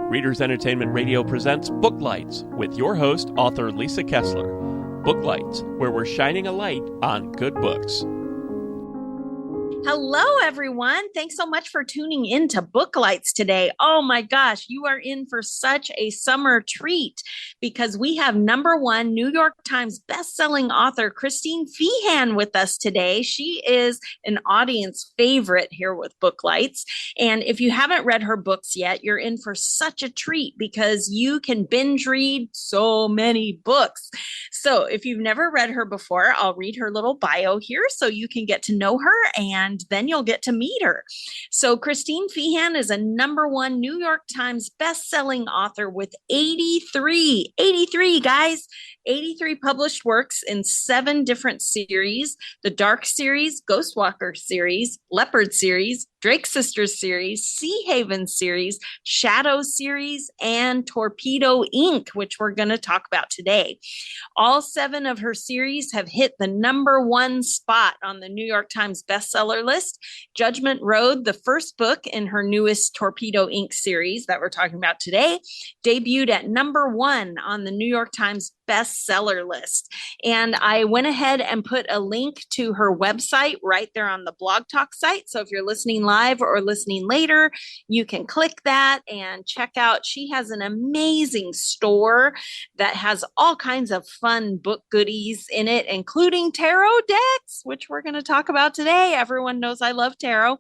Readers Entertainment Radio presents Booklights with your host, author Lisa Kessler. Booklights, where we're shining a light on good books. Hello, everyone. Thanks so much for tuning in to Booklights today. Oh my gosh, you are in for such a summer treat because we have #1 New York Times bestselling author Christine Feehan with us today. She is an audience favorite here with Booklights. And if you haven't read her books yet, you're in for such a treat because you can binge read so many books. So if you've never read her before, I'll read her little bio here so you can get to know her and then you'll get to meet her. So Christine Feehan is a #1 New York Times bestselling author with 83 guys, 83 published works in 7 different series: the Dark series, Ghostwalker series, Leopard series, Drake Sisters series, Sea Haven series, Shadow series, and Torpedo Inc., which we're going to talk about today. All 7 of her series have hit the #1 spot on the New York Times bestseller list. Judgment Road, the first book in her newest Torpedo Inc. series that we're talking about today, debuted at #1 on the New York Times bestseller list. And I went ahead and put a link to her website right there on the Blog Talk site. So if you're listening live or listening later, you can click that and check out. She has an amazing store that has all kinds of fun book goodies in it, including tarot decks, which we're going to talk about today. Everyone knows I love tarot.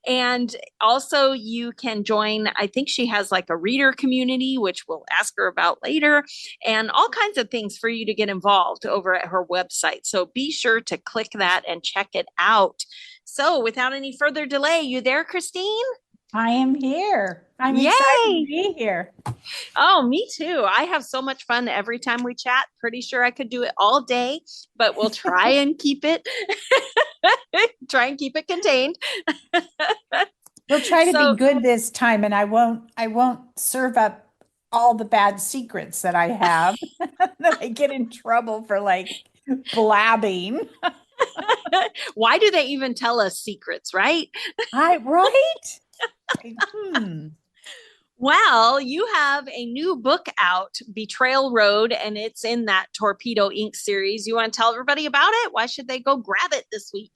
And also you can join, I think she has like a reader community, which we'll ask her about later, and all kinds of things for you to get involved over at her website. So be sure to click that and check it out. So without any further delay, you there, Christine? I am here. I'm Yay! excited to be here. Oh, me too. I have so much fun every time we chat. Pretty sure I could do it all day, but we'll try and keep it contained. We'll try to be good this time, and I won't serve up all the bad secrets that I have that I get in trouble for, like blabbing. Why do they even tell us secrets, right? Right? Well, you have a new book out, Betrayal Road, and it's in that Torpedo Inc. series. You want to tell everybody about it? Why should they go grab it this week?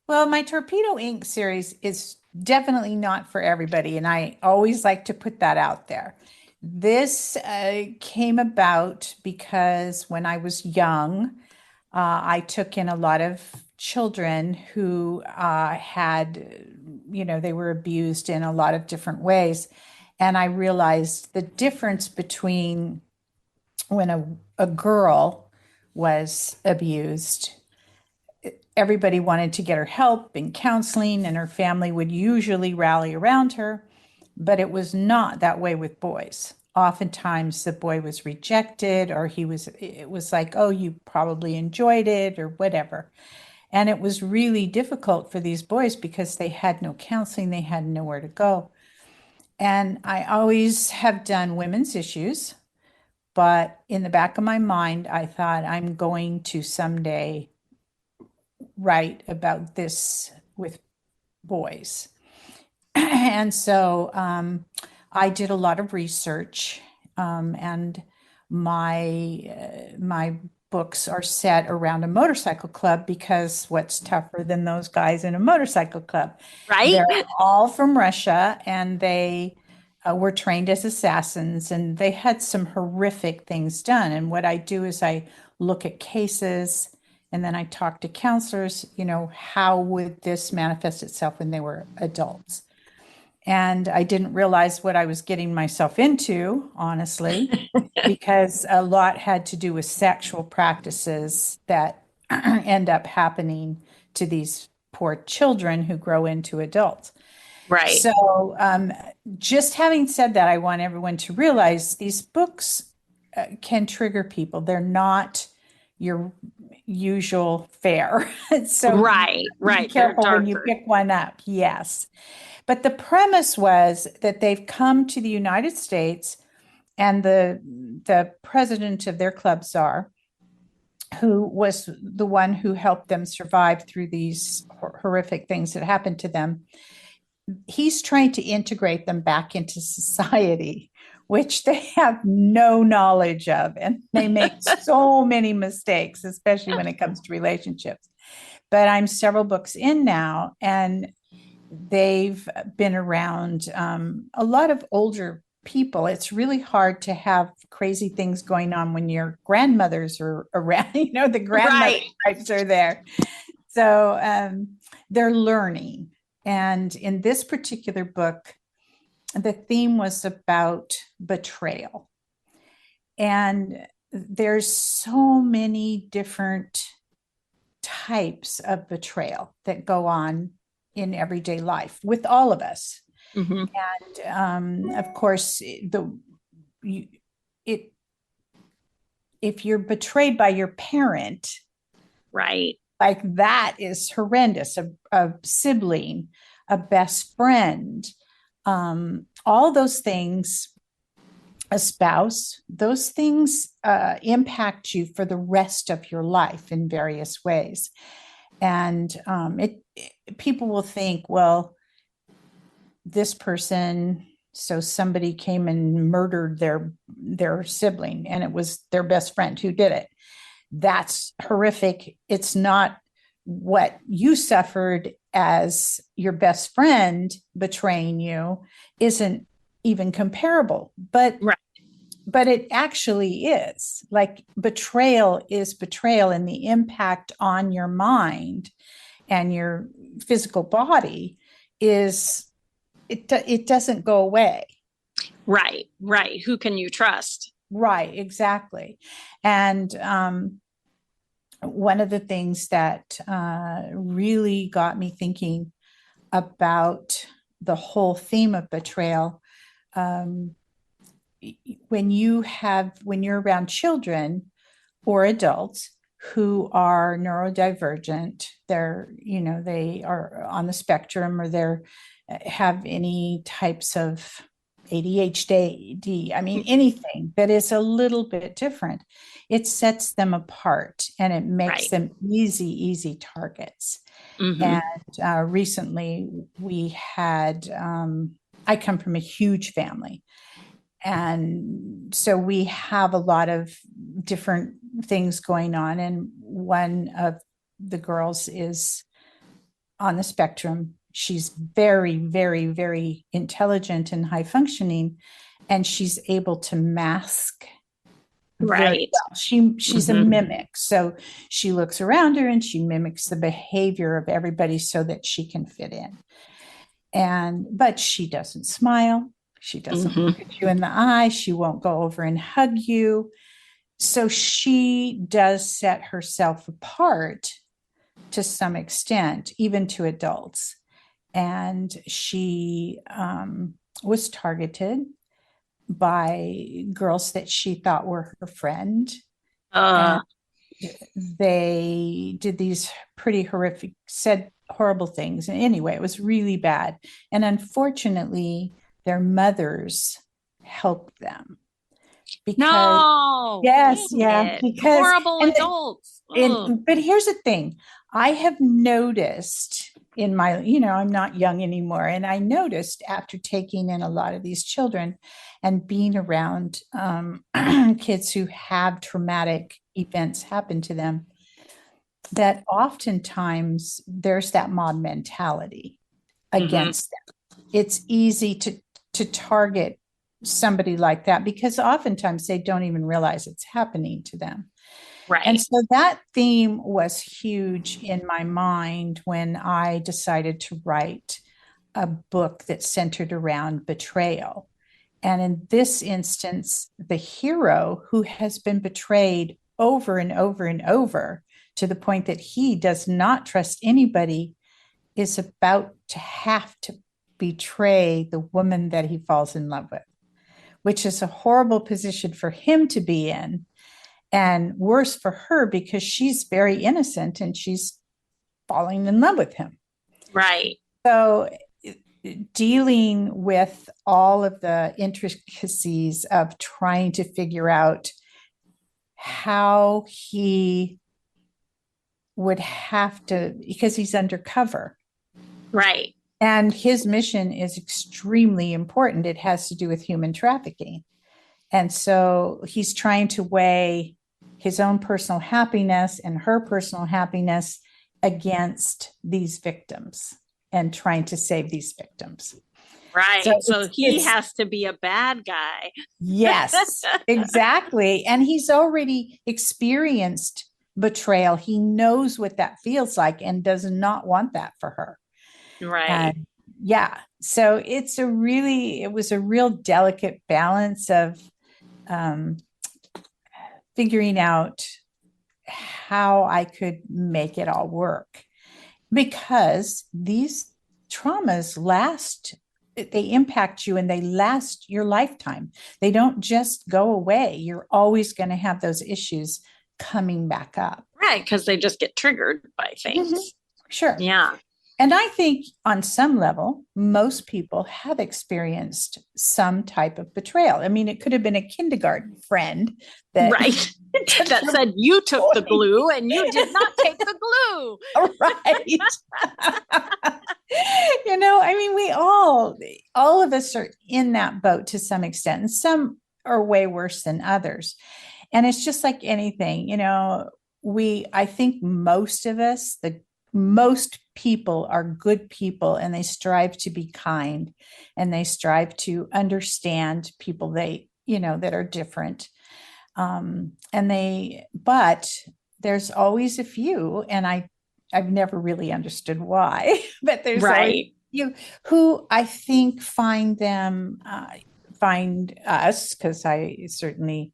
Well, my Torpedo Inc. series is definitely not for everybody, and I always like to put that out there. This came about because when I was young, I took in a lot of children who had, they were abused in a lot of different ways. And I realized the difference between when a girl was abused, everybody wanted to get her help and counseling, and her family would usually rally around her. But it was not that way with boys. Oftentimes the boy was rejected, or it was like, oh, you probably enjoyed it or whatever. And it was really difficult for these boys because they had no counseling, they had nowhere to go. And I always have done women's issues, but in the back of my mind, I thought I'm going to someday write about this with boys. And so I did a lot of research, and my books are set around a motorcycle club, because what's tougher than those guys in a motorcycle club? Right? They're all from Russia, and they were trained as assassins, and they had some horrific things done. And what I do is I look at cases, and then I talk to counselors, how would this manifest itself when they were adults? And I didn't realize what I was getting myself into, honestly, because a lot had to do with sexual practices that end up happening to these poor children who grow into adults. Right. So just having said that, I want everyone to realize these books can trigger people. They're not your usual fare. So right. Be careful when you pick one up. Yes. But the premise was that they've come to the United States, and the president of their club, czar, who was the one who helped them survive through these horrific things that happened to them, he's trying to integrate them back into society, which they have no knowledge of. And they make so many mistakes, especially when it comes to relationships. But I'm several books in now, and they've been around a lot of older people. It's really hard to have crazy things going on when your grandmothers are around, the grandmother types are there. So they're learning. And in this particular book, the theme was about betrayal. And there's so many different types of betrayal that go on in everyday life with all of us. Mm-hmm. And of course, if you're betrayed by your parent, right, like that is horrendous. A sibling, a best friend, all those things, a spouse, those things impact you for the rest of your life in various ways. And people will think, well, this person, so somebody came and murdered their sibling, and it was their best friend who did it. That's horrific. It's not what you suffered as your best friend betraying you isn't even comparable, but it actually is. Like, betrayal is betrayal, and the impact on your mind and your physical body is it doesn't go away. Right. Who can you trust? Right, exactly. And one of the things that really got me thinking about the whole theme of betrayal, when you're around children or adults who are neurodivergent, they are on the spectrum, or they're have any types of ADHD, anything that is a little bit different, it sets them apart and it makes them easy targets. Mm-hmm. And recently we had, I come from a huge family. And so we have a lot of different things going on. And one of the girls is on the spectrum. She's very, very, very intelligent and high functioning, and she's able to mask. Right. Well. She's a mimic. So she looks around her and she mimics the behavior of everybody so that she can fit in. But she doesn't smile. She doesn't look at you in the eye. She won't go over and hug you. So she does set herself apart to some extent, even to adults. And she was targeted by girls that she thought were her friend. And they did these pretty horrific, said horrible things. And anyway, it was really bad. And unfortunately, their mothers helped them. Because horrible adults. But here's the thing. I have noticed in my, I'm not young anymore. And I noticed after taking in a lot of these children and being around kids who have traumatic events happen to them, that oftentimes there's that mob mentality against them. It's easy to target somebody like that because oftentimes they don't even realize it's happening to them. Right. And so that theme was huge in my mind when I decided to write a book that centered around betrayal. And in this instance, the hero, who has been betrayed over and over and over to the point that he does not trust anybody, is about to have to betray the woman that he falls in love with, which is a horrible position for him to be in. And worse for her because she's very innocent and she's falling in love with him. Right. So dealing with all of the intricacies of trying to figure out how he would have to, because he's undercover. Right. And his mission is extremely important. It has to do with human trafficking. And so he's trying to weigh his own personal happiness and her personal happiness against these victims and trying to save these victims. Right. So he has to be a bad guy. Yes, exactly. And he's already experienced betrayal. He knows what that feels like and does not want that for her. Right. And yeah. So it was a real delicate balance of figuring out how I could make it all work, because these traumas they impact you and they last your lifetime. They don't just go away. You're always going to have those issues coming back up. Right, because they just get triggered by things. Mm-hmm. Sure. Yeah. And I think on some level, most people have experienced some type of betrayal. I mean, it could have been a kindergarten friend that, right. that said, you took the glue and you did not take the glue. Right. I mean, all of us are in that boat to some extent, and some are way worse than others. And it's just like anything, I think most of us, most people are good people, and they strive to be kind, and they strive to understand people that are different. But there's always a few, and I've never really understood why, but there's always you who I think find us, because I certainly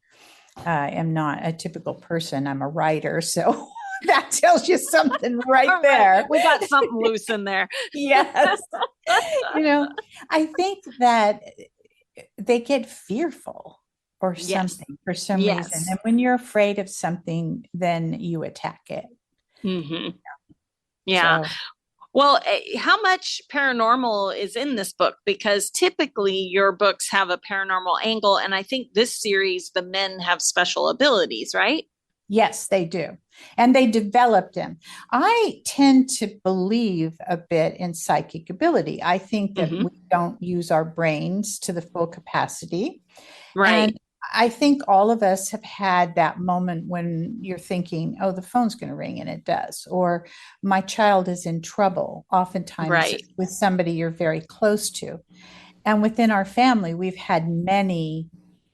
am not a typical person. I'm a writer, so that tells you something right there. We got something loose in there. Yes. I think that they get fearful or something for some reason. And when you're afraid of something, then you attack it. Mm-hmm. Yeah. So, well, how much paranormal is in this book? Because typically your books have a paranormal angle. And I think this series, the men have special abilities, right? Yes, they do. And they developed them. I tend to believe a bit in psychic ability. I think that we don't use our brains to the full capacity. Right. And I think all of us have had that moment when you're thinking, oh, the phone's going to ring, and it does. Or my child is in trouble, oftentimes with somebody you're very close to. And within our family, we've had many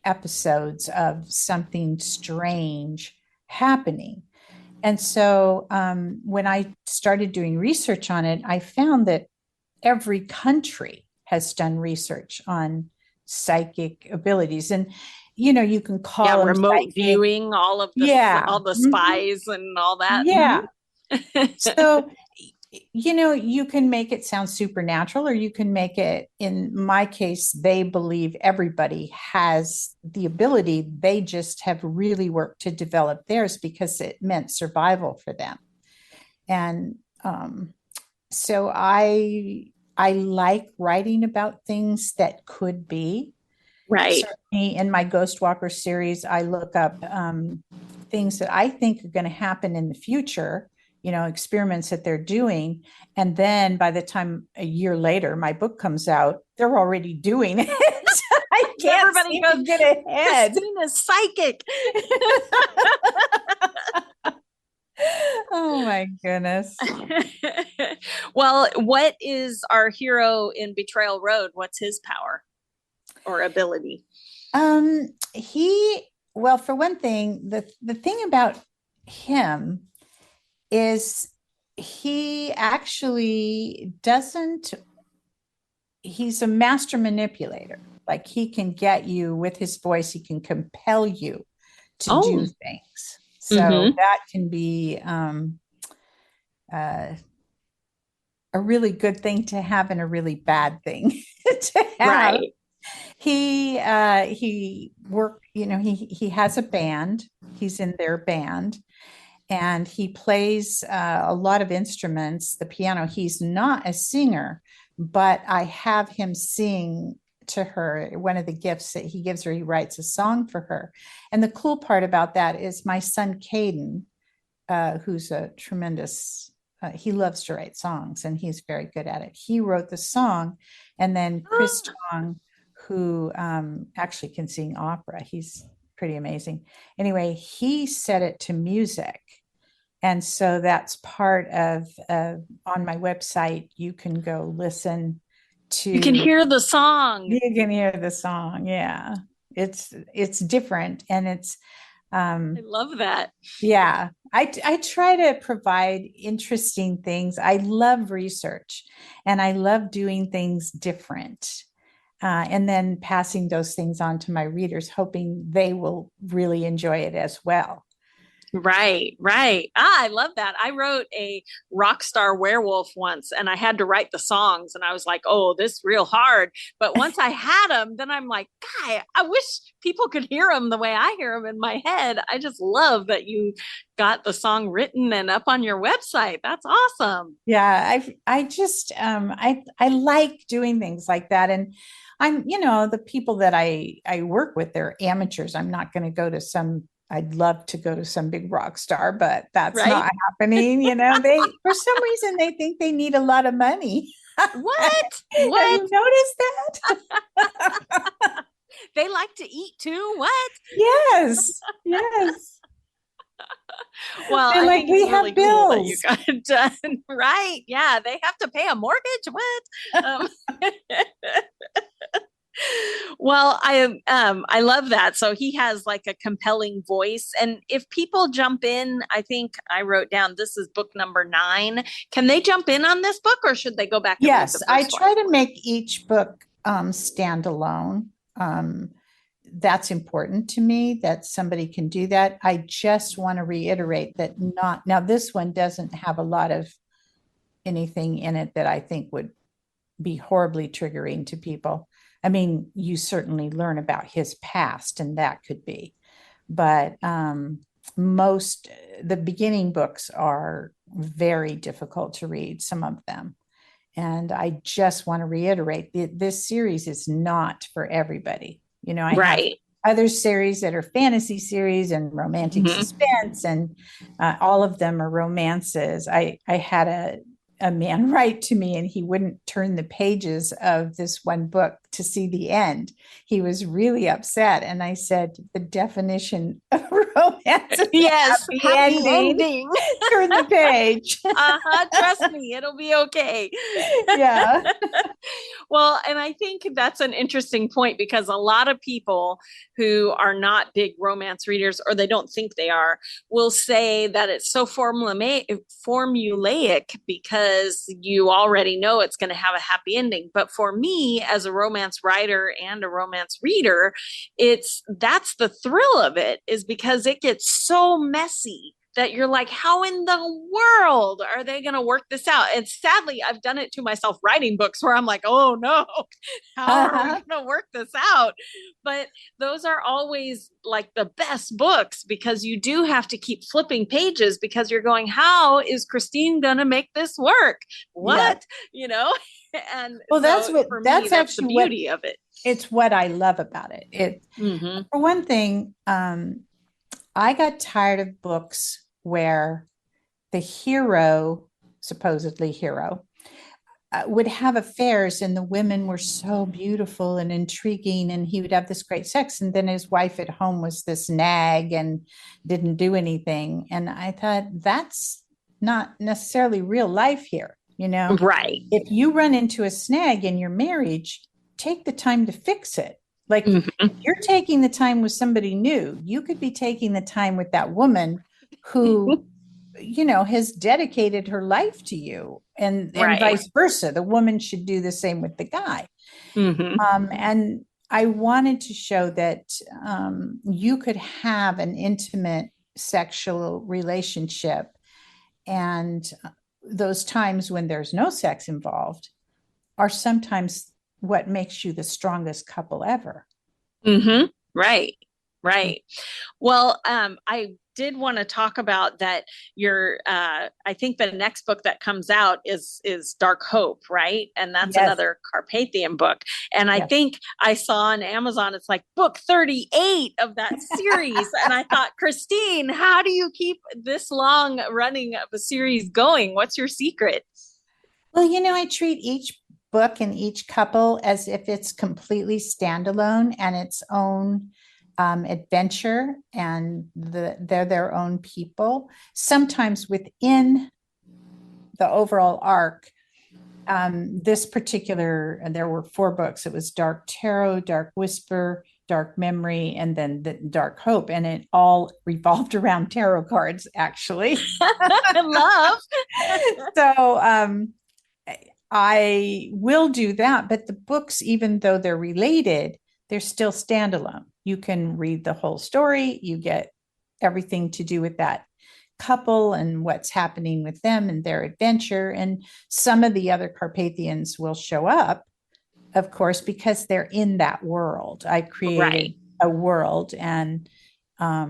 episodes of something strange happening. And so when I started doing research on it, I found that every country has done research on psychic abilities. And you can call them remote psychic viewing, all of the all the spies and all that. Yeah. So you can make it sound supernatural, or you can make it, in my case, they believe everybody has the ability. They just have really worked to develop theirs because it meant survival for them. And so I like writing about things that could be. Right. Certainly in my Ghost Walker series, I look up things that I think are going to happen in the future, experiments that they're doing. And then by the time a year later, my book comes out, they're already doing it. I can't Everybody goes, get ahead. Christina's psychic. Oh my goodness. Well, what is our hero in Betrayal Road? What's his power or ability? Well, for one thing, the thing about him is he actually he's a master manipulator. Like, he can get you with his voice, he can compel you to do things. So that can be a really good thing to have and a really bad thing to have. Right. He has a band. He's in their band, and he plays a lot of instruments, the piano. He's not a singer, but I have him sing to her. One of the gifts that he gives her, he writes a song for her. And the cool part about that is my son, Caden, who's a tremendous he loves to write songs and he's very good at it. He wrote the song, and then Chris Tong, who actually can sing opera, he's pretty amazing. Anyway, he set it to music. And so that's part of on my website, you can go listen to. You can hear the song. You can hear the song. Yeah. It's different, and it's I love that. yeah. I try to provide interesting things. I love research and I love doing things different. And then passing those things on to my readers, hoping they will really enjoy it as well. Right, right. I love that. I wrote a rock star werewolf once and I had to write the songs and I was like, oh, this is real hard. But once I had them, then I'm like, God, I wish people could hear them the way I hear them in my head. I just love that you got the song written and up on your website. That's awesome. Yeah, I just I like doing things like that. And I'm, the people that I work with, they're amateurs. I'm not going to go to I'd love to go to some big rock star, but that's Right? not happening. They, for some reason, they think they need a lot of money. What? Have What? you noticed that? They like to eat too? What? Yes. Yes. Well, They're I like, think we it's have really cool that you bills. got it done. Right. Yeah. They have to pay a mortgage. What? Well, I love that. So he has like a compelling voice. And if people jump in, I think I wrote down this is book number 9. Can they jump in on this book or should they go back and read Yes, the I first one? try to make each book stand alone. That's important to me that somebody can do that. I just want to reiterate that now this one doesn't have a lot of anything in it that I think would be horribly triggering to people. I mean, you certainly learn about his past, and that could be, but the beginning books are very difficult to read, some of them. And I just want to reiterate this series is not for everybody. I have Right. other series that are fantasy series and romantic suspense, and all of them are romances. I had a man write to me and he wouldn't turn the pages of this one book to see the end. He was really upset. And I said, the definition of romance is Yes, happy ending. ending. Turn the page. Trust me, it'll be okay. Yeah. Well, and I think that's an interesting point because a lot of people who are not big romance readers, or they don't think they are, will say that it's so formulaic because you already know it's going to have a happy ending. But for me, as a romance writer and a romance reader, that's the thrill of it, is because it gets so messy that you're like, how in the world are they going to work this out? And sadly, I've done it to myself writing books where I'm like, oh no, how are we going to work this out? But those are always like the best books because you do have to keep flipping pages because you're going, how is Christine going to make this work? What? Yeah. And well, that's that's the beauty of it. It's what I love about it. For one thing, I got tired of books where the hero, supposedly hero, would have affairs and the women were so beautiful and intriguing and he would have this great sex, and then his wife at home was this nag and didn't do anything. And I thought, that's not necessarily real life here. Right. If you run into a snag in your marriage, take the time to fix it. Like you're taking the time with somebody new, you could be taking the time with that woman who has dedicated her life to you, and vice versa. The woman should do the same with the guy. And I wanted to show that you could have an intimate sexual relationship, and those times when there's no sex involved are sometimes what makes you the strongest couple ever. Right. Right. Well, I did want to talk about that. I think the next book that comes out is Dark Hope, right? And that's Yes. another Carpathian book. And I Yes. think I saw on Amazon, it's like book 38 of that series. And I thought, Christine, how do you keep this long running of a series going? What's your secret? Well, I treat each book and each couple as if it's completely standalone and its own adventure, and they're their own people. Sometimes within the overall arc, this particular, there were 4 books. It was Dark Tarot, Dark Whisper, Dark Memory, and then the Dark Hope, and it all revolved around tarot cards, actually. Love. So I will do that, but the books, even though they're related, they're still standalone. You can read the whole story. You get everything to do with that couple and what's happening with them and their adventure. And some of the other Carpathians will show up, of course, because they're in that world. I created a world, and I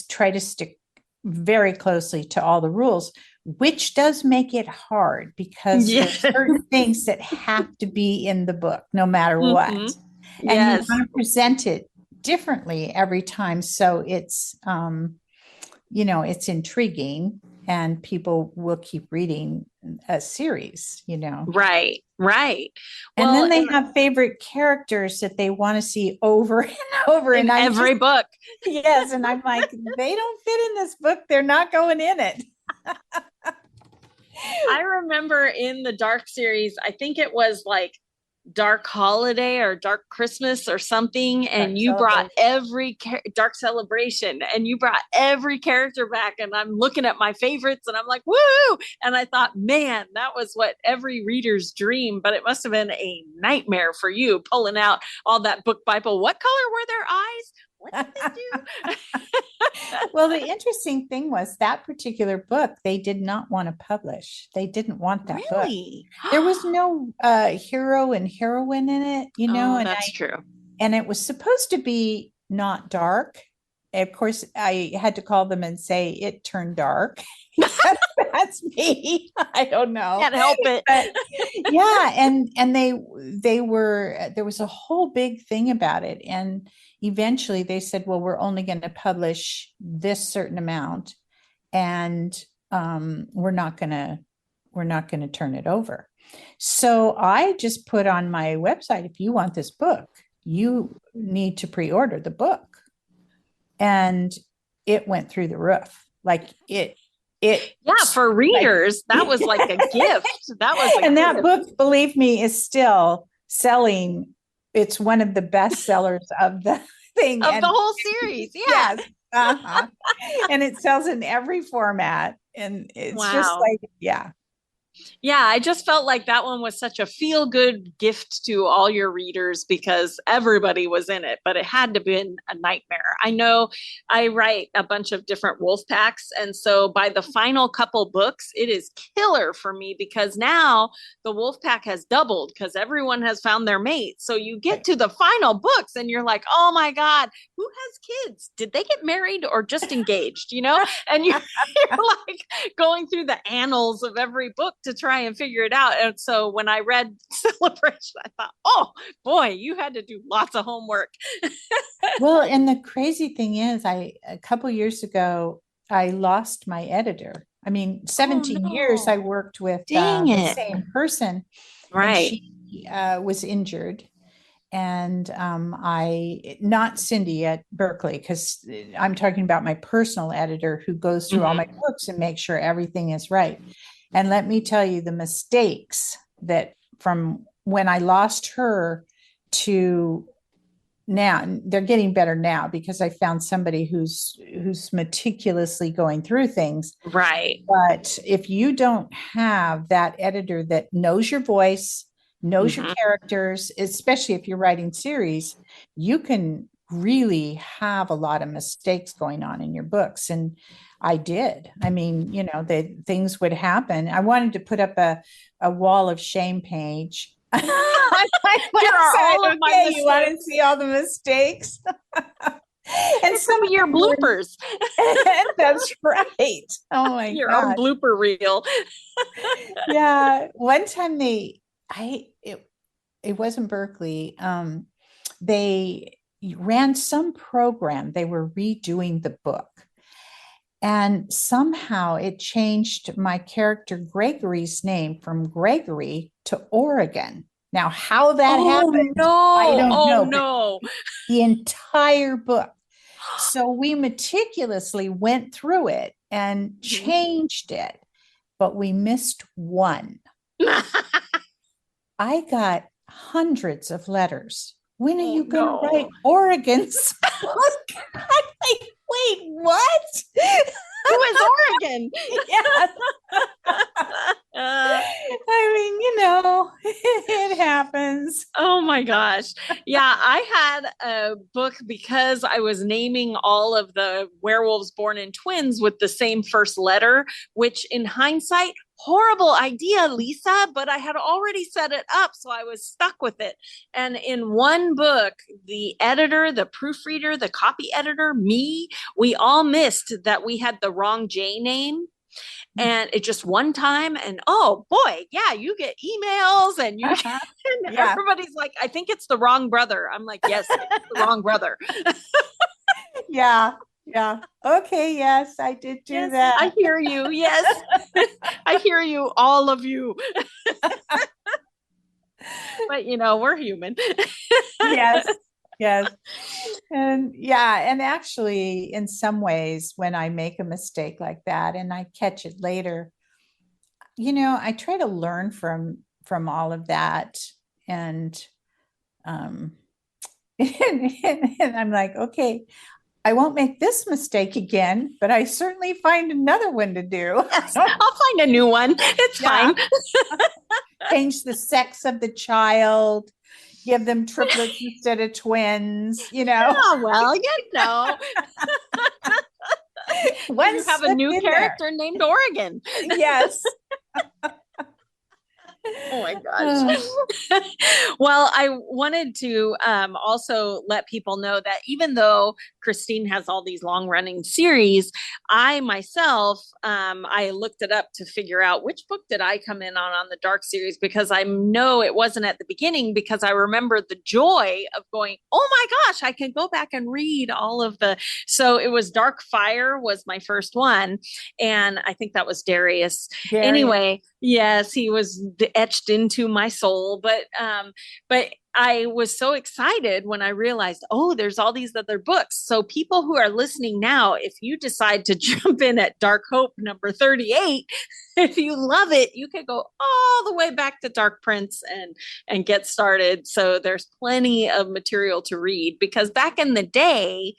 try to stick very closely to all the rules, which does make it hard because there's certain things that have to be in the book, no matter what. And you want to present it differently every time. So it's, it's intriguing and people will keep reading a series, Right, right. And then they have favorite characters that they want to see over and over in every book. Yes. And I'm like, they don't fit in this book. They're not going in it. I remember in the Dark series, I think it was like Dark Holiday or Dark Christmas or something, and you brought every Dark Celebration, and you brought every character back, and I'm looking at my favorites and I'm like, woo! And I thought, man, that was what every reader's dream, but it must have been a nightmare for you pulling out all that book Bible. What color were their eyes? What did they do? Well, the interesting thing was that particular book, they did not want to publish. They didn't want that book. There was no hero and heroine in it, and that's true. And it was supposed to be not dark. Of course, I had to call them and say it turned dark. That's me. I don't know. Can't help it. But, yeah, and they were, there was a whole big thing about it, and eventually they said, well, we're only going to publish this certain amount, and we're not going to turn it over. So I just put on my website, if you want this book, you need to pre-order the book. And it went through the roof. Like it for readers, that was like a gift. That was a and gift. That book, believe me, is still selling. It's one of the best sellers of the thing of the whole series. Yeah. Yes. And it sells in every format. And it's just like, Yeah, I just felt like that one was such a feel-good gift to all your readers because everybody was in it, but it had to have been a nightmare. I know I write a bunch of different wolf packs, and so by the final couple books, it is killer for me because now the wolf pack has doubled because everyone has found their mate. So you get to the final books and you're like, oh my God, who has kids? Did they get married or just engaged? And you're like going through the annals of every book to try and figure it out. And so when I read Celebration, I thought, oh boy, you had to do lots of homework. Well, and the crazy thing is, a couple years ago, I lost my editor. I mean, 17 years I worked with the same person. Right. She was injured. And not Cindy at Berkeley, because I'm talking about my personal editor who goes through all my books and makes sure everything is right. And let me tell you the mistakes that from when I lost her to now, they're getting better now because I found somebody who's meticulously going through things. Right. But if you don't have that editor that knows your voice, knows your characters, especially if you're writing series, you can really have a lot of mistakes going on in your books. And I did. I mean, things would happen. I wanted to put up a wall of shame page Here are all of my mistakes. You want to see all the mistakes? And some of your bloopers. That's right. Oh my Your God. own blooper reel. Yeah. One time it wasn't Berkeley. They ran some program. They were redoing the book. And somehow it changed my character Gregory's name from Gregory to Oregon. Now, how that happened, I don't know. No. The entire book. So we meticulously went through it and changed it, but we missed one. I got hundreds of letters. When are you going to write Oregon's book? I'm like, wait, what? Who is Oregon? Yeah. I mean, it happens. Oh my gosh. Yeah, I had a book because I was naming all of the werewolves born in twins with the same first letter, which in hindsight, horrible idea, Lisa, but I had already set it up, so I was stuck with it. And in one book, the editor, the proofreader, the copy editor, me, we all missed that we had the wrong J name. And it just one time, and oh boy, yeah, you get emails and you and everybody's like, I think it's the wrong brother. I'm like, yes, it's the wrong brother. Yeah. Okay, yes, I did do that. I hear you. Yes. I hear you, all of you. But we're human. Yes. And actually, in some ways, when I make a mistake like that and I catch it later, I try to learn from all of that. And and I'm like, okay, I won't make this mistake again, but I certainly find another one to do. Yes, I'll find a new one. It's fine. Change the sex of the child. Give them triplets instead of twins, Oh, well, You have a new character named Oregon. Yes. Oh my gosh. Well, I wanted to also let people know that even though Christine has all these long running series, I myself, I looked it up to figure out which book did I come in on the Dark series, because I know it wasn't at the beginning, because I remember the joy of going, oh my gosh, I can go back and read all of so it was Dark Fire was my first one. And I think that was Darius. Anyway, yes, he was etched into my soul, but I was so excited when I realized, there's all these other books. So people who are listening now, if you decide to jump in at Dark Hope number 38, if you love it, you could go all the way back to Dark Prince and get started. So there's plenty of material to read, because back in the day,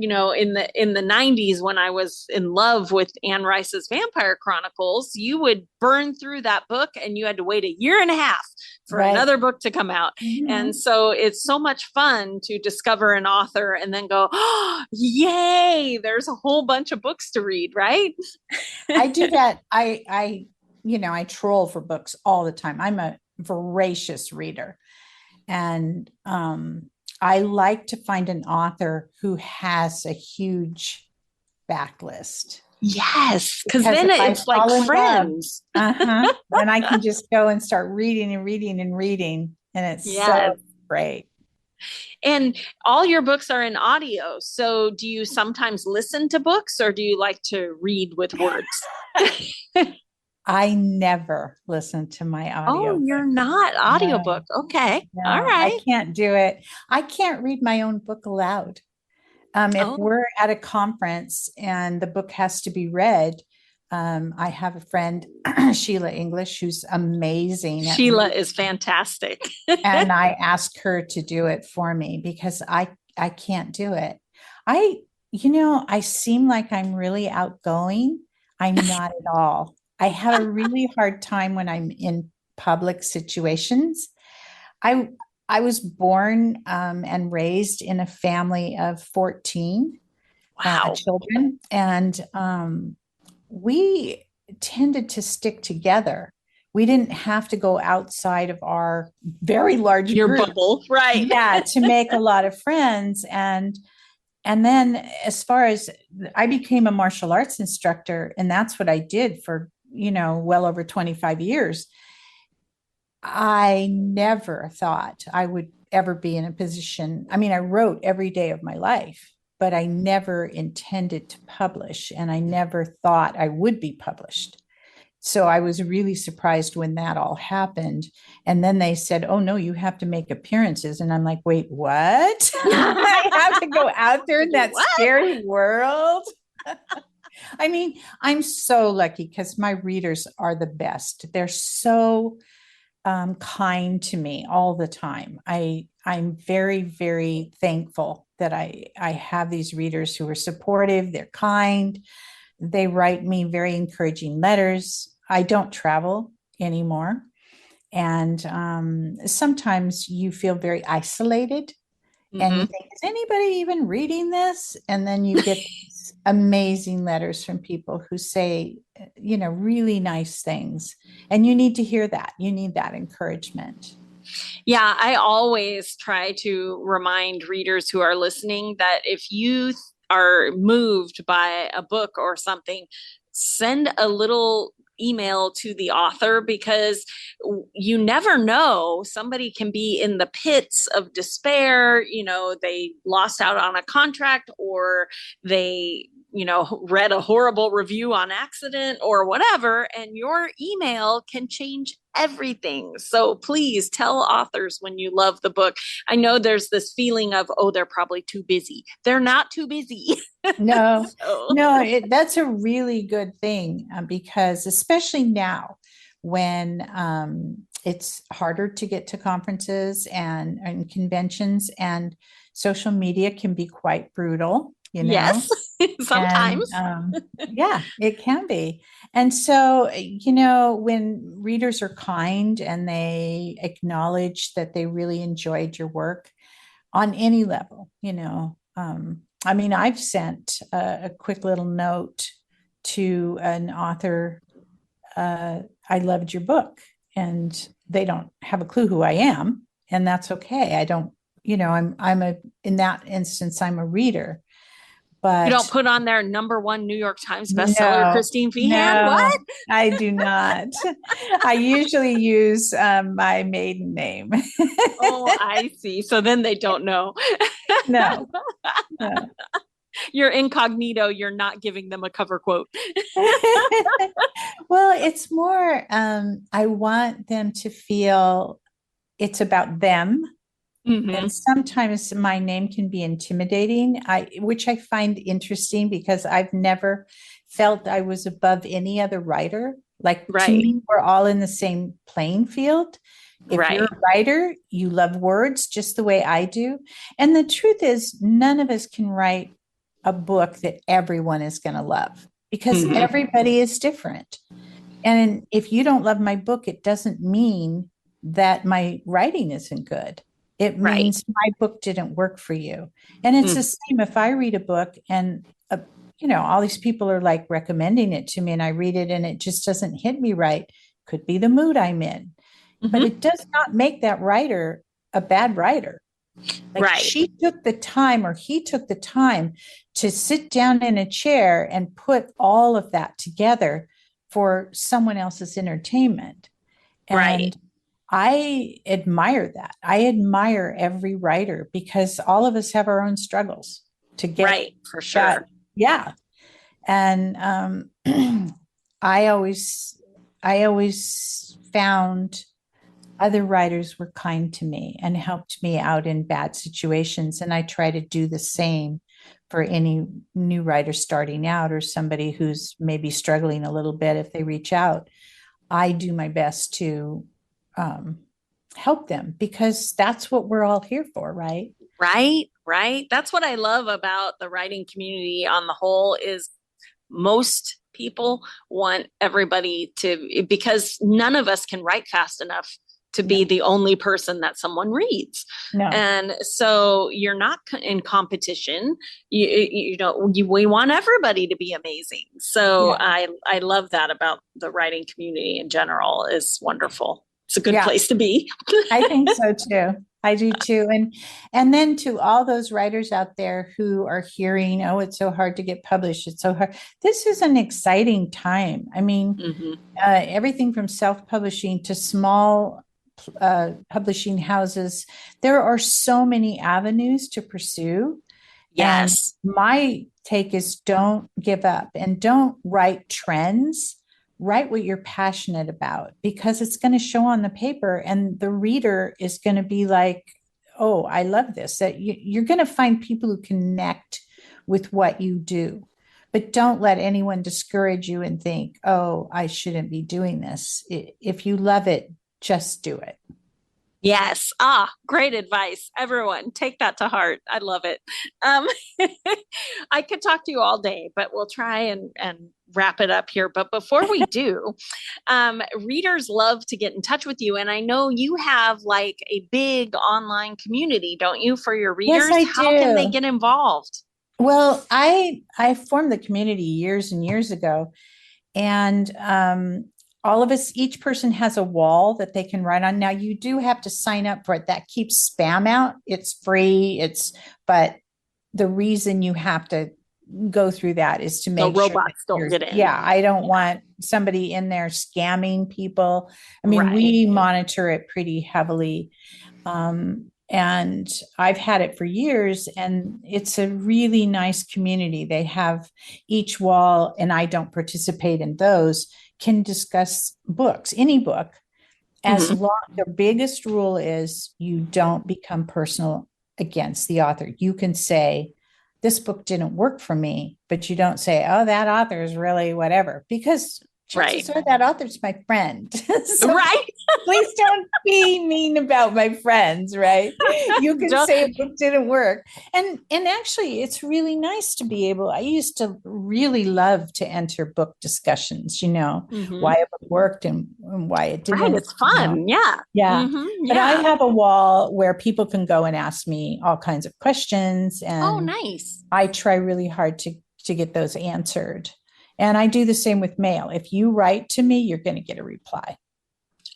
in the 90s, when I was in love with Anne Rice's Vampire Chronicles, you would burn through that book and you had to wait a year and a half for another book to come out. Mm-hmm. And so it's so much fun to discover an author and then go, oh, yay, there's a whole bunch of books to read, right? I do that. I troll for books all the time. I'm a voracious reader. And I like to find an author who has a huge backlist. Yes, because then it's like friends. Then I can just go and start reading and reading and reading. And it's so great. And all your books are in audio. So do you sometimes listen to books, or do you like to read with words? I never listen to my audio. Oh, you're not audiobook. No. Okay. No, all right. I can't do it. I can't read my own book aloud. If we're at a conference and the book has to be read, I have a friend, Sheila English, who's amazing. Sheila is fantastic. And I ask her to do it for me because I can't do it. I seem like I'm really outgoing. I'm not at all. I have a really hard time when I'm in public situations. I was born and raised in a family of 14 children, and we tended to stick together we didn't have to go outside of our very large Your group. bubble, right? Yeah, to make a lot of friends. And then as far as I became a martial arts instructor, and that's what I did for, well over 25 years. I never thought I would ever be in a position. I mean, I wrote every day of my life, but I never intended to publish, and I never thought I would be published. So I was really surprised when that all happened. And then they said, "Oh, no, you have to make appearances." And I'm like, "Wait, what?" I have to go out there in that scary world. I mean, I'm so lucky because my readers are the best. They're so kind to me all the time. I'm very, very thankful that I have these readers who are supportive. They're kind. They write me very encouraging letters. I don't travel anymore. And sometimes you feel very isolated and you think, is anybody even reading this? And then you get these amazing letters from people who say, really nice things. And you need to hear that. You need that encouragement. Yeah, I always try to remind readers who are listening that if you are moved by a book or something, send a little email to the author, because you never know, somebody can be in the pits of despair. They lost out on a contract, or they read a horrible review on accident or whatever, and your email can change everything. So please tell authors when you love the book. I know there's this feeling of, oh, they're probably too busy. They're not too busy. No, that's a really good thing, because especially now when it's harder to get to conferences and conventions, and social media can be quite brutal. Yes, sometimes. Yeah, it can be. And so, when readers are kind and they acknowledge that they really enjoyed your work on any level, I mean, I've sent a quick little note to an author. I loved your book, and they don't have a clue who I am, and that's okay. I don't, in that instance, I'm a reader. But you don't put on their #1 New York Times bestseller, Christine Feehan? What? I do not. I usually use my maiden name. Oh, I see. So then they don't know. No. You're incognito. You're not giving them a cover quote. Well, it's more, I want them to feel it's about them. Mm-hmm. And sometimes my name can be intimidating, which I find interesting, because I've never felt I was above any other writer. Like, to me, we're all in the same playing field. If you're a writer, you love words just the way I do. And the truth is, none of us can write a book that everyone is going to love, because everybody is different. And if you don't love my book, it doesn't mean that my writing isn't good. It means my book didn't work for you. And it's the same if I read a book and, all these people are like recommending it to me, and I read it and it just doesn't hit me right. Could be the mood I'm in, but it does not make that writer a bad writer. She took the time, or he took the time, to sit down in a chair and put all of that together for someone else's entertainment. And I admire that. I admire every writer, because all of us have our own struggles to get for sure. That. Yeah. And I always found other writers were kind to me and helped me out in bad situations. And I try to do the same for any new writer starting out, or somebody who's maybe struggling a little bit. If they reach out, I do my best to help them, because that's what we're all here for, right? Right. That's what I love about the writing community on the whole, is most people want everybody to, because none of us can write fast enough to be the only person that someone reads. No. And so you're not in competition. We want everybody to be amazing. So I love that about the writing community in general. Is wonderful. It's a good place to be. I think so too. I do too. And then to all those writers out there who are hearing, oh, it's so hard to get published. It's so hard. This is an exciting time. I mean, everything from self-publishing to small publishing houses. There are so many avenues to pursue. Yes. And my take is don't give up and don't write trends. Write what you're passionate about, because it's going to show on the paper and the reader is going to be like, oh, I love this. That you're going to find people who connect with what you do. But don't let anyone discourage you and think, oh, I shouldn't be doing this. If you love it, just do it. Yes. Great advice. Everyone, take that to heart. I love it. I could talk to you all day, but we'll try and wrap it up here. But before we do, readers love to get in touch with you. And I know you have like a big online community, don't you, for your readers? Yes, I How can they get involved? Well, I formed the community years and years ago. And all of us, each person has a wall that they can write on. Now you do have to sign up for it. That keeps spam out. It's free. But the reason you have to go through that is to make sure robots don't get in. Yeah. I don't want somebody in there scamming people. I mean, we monitor it pretty heavily. And I've had it for years, and it's a really nice community. They have each wall, and I don't participate in those, can discuss books, any book, as long. The biggest rule is you don't become personal against the author. You can say, this book didn't work for me, but you don't say, oh, that author is really whatever, because chances are that author's my friend. So please don't be mean about my friends, right? You can say a book didn't work. And actually, it's really nice to be able, I used to really love to enter book discussions, why a book worked and why it didn't. Right, it's fun. Yeah. But I have a wall where people can go and ask me all kinds of questions. And nice. I try really hard to get those answered. And I do the same with mail. If you write to me, you're going to get a reply.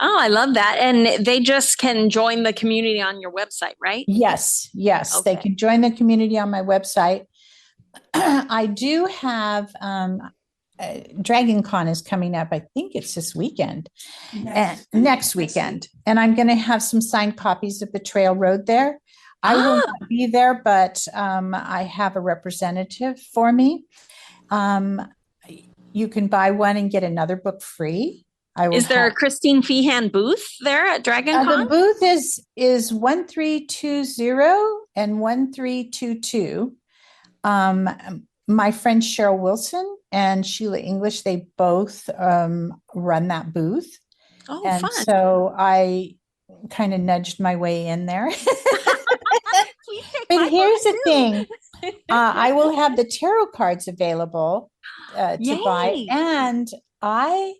Oh, I love that. And they just can join the community on your website, right? Yes. Okay. They can join the community on my website. I do have Dragon Con is coming up. I think it's this weekend, next weekend. And I'm going to have some signed copies of Betrayal Road there. I will not be there, but I have a representative for me. You can buy one and get another book free. Is there a Christine Feehan booth there at Dragon Con? The booth is 1320 and 1322. My friend Cheryl Wilson and Sheila English, they both run that booth. Oh, and fun. So I kind of nudged my way in there. But here's the thing. I will have the tarot cards available to buy. And I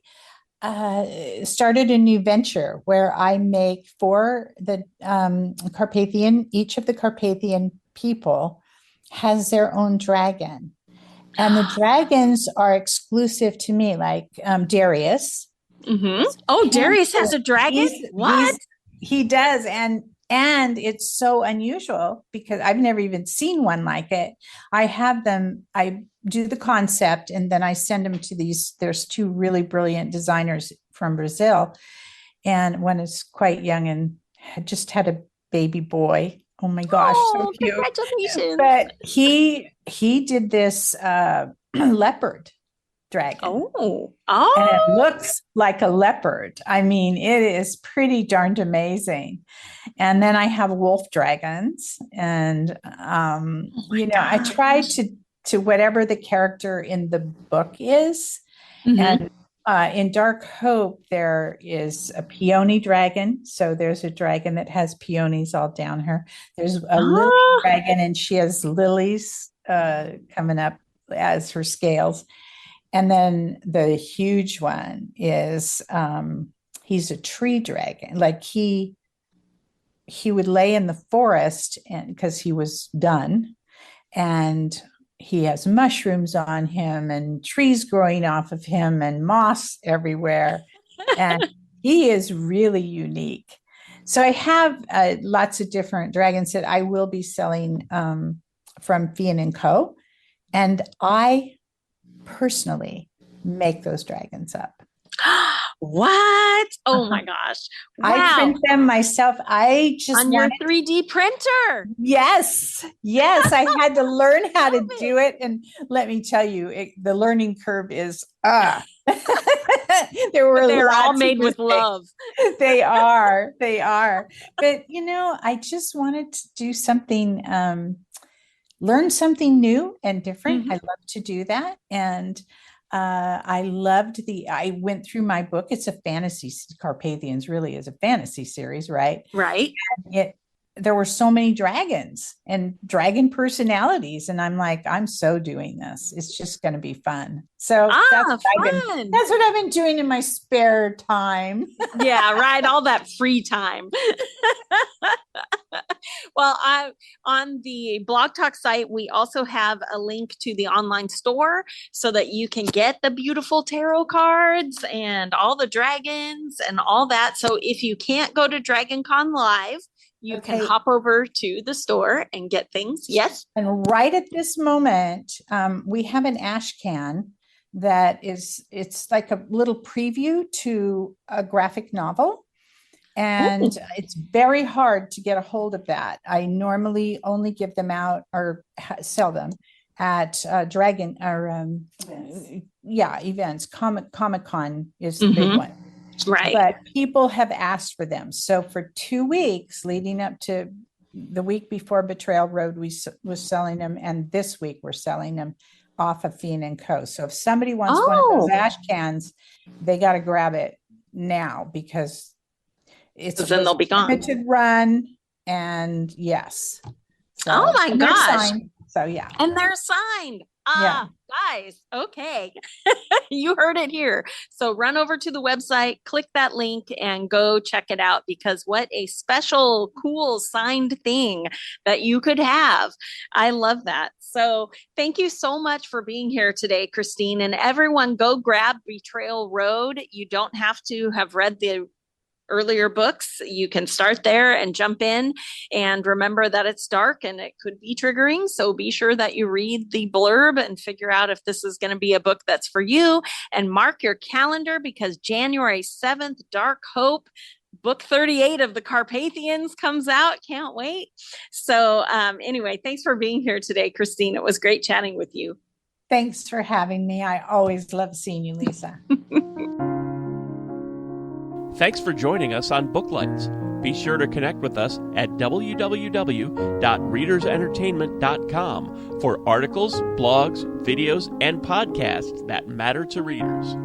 started a new venture where I make for the Carpathian, each of the Carpathian people has their own dragon. And the dragons are exclusive to me, like Darius. Oh, Darius has a dragon? What? He does. And it's so unusual because I've never even seen one like it. I have them, I do the concept, and then I send them to there's two really brilliant designers from Brazil. And one is quite young and had just had a baby boy. Oh my gosh, so cute. Congratulations. But he did this leopard dragon. And it looks like a leopard. I mean, it is pretty darned amazing. And then I have wolf dragons, and I try to whatever the character in the book is. And in Dark Hope, there is a peony dragon. So there's a dragon that has peonies all down her. There's a lily dragon, and she has lilies coming up as her scales. And then the huge one is he's a tree dragon. Like he would lay in the forest, and because he was done, and he has mushrooms on him and trees growing off of him and moss everywhere. And he is really unique. So I have lots of different dragons that I will be selling from Feehan and Co. And I personally make those dragons up. What? Oh my gosh. Wow. I print them myself. I just on your 3D printer. Yes. I had to learn how to do it. And let me tell you, the learning curve is They're all made with love. They are. But I just wanted to do something, learn something new and different. I love to do that. And I went through my book. It's a fantasy. Carpathians really is a fantasy series, right? Right. And there were so many dragons and dragon personalities. And I'm like, I'm so doing this. It's just going to be fun. So that's what I've been doing in my spare time. Yeah, right. All that free time. Well, on the Blog Talk site, we also have a link to the online store so that you can get the beautiful tarot cards and all the dragons and all that. So if you can't go to DragonCon Live, you can hop over to the store and get things. Yes. And right at this moment, we have an ash can that it's like a little preview to a graphic novel. And it's very hard to get a hold of that. I normally only give them out or sell them at events. Comic-Con is the big one. Right. But people have asked for them. So for 2 weeks leading up to the week before Betrayal Road, we was selling them. And this week we're selling them off of Feehan and Co. So if somebody wants one of those ash cans, they got to grab it now because then they'll be gone. Limited run. And yes. So, oh my gosh. So yeah. And they're signed. Guys. Okay. You heard it here. So run over to the website, click that link and go check it out, because what a special, cool signed thing that you could have. I love that. So thank you so much for being here today, Christine, and everyone go grab Betrayal Road. You don't have to have read the earlier books. You can start there and jump in, and remember that it's dark and it could be triggering. So be sure that you read the blurb and figure out if this is going to be a book that's for you, and mark your calendar because January 7th, Dark Hope, book 38 of the Carpathians comes out. Can't wait. So anyway, thanks for being here today, Christine. It was great chatting with you. Thanks for having me. I always love seeing you, Lisa. Thanks for joining us on Booklights. Be sure to connect with us at www.readersentertainment.com for articles, blogs, videos, and podcasts that matter to readers.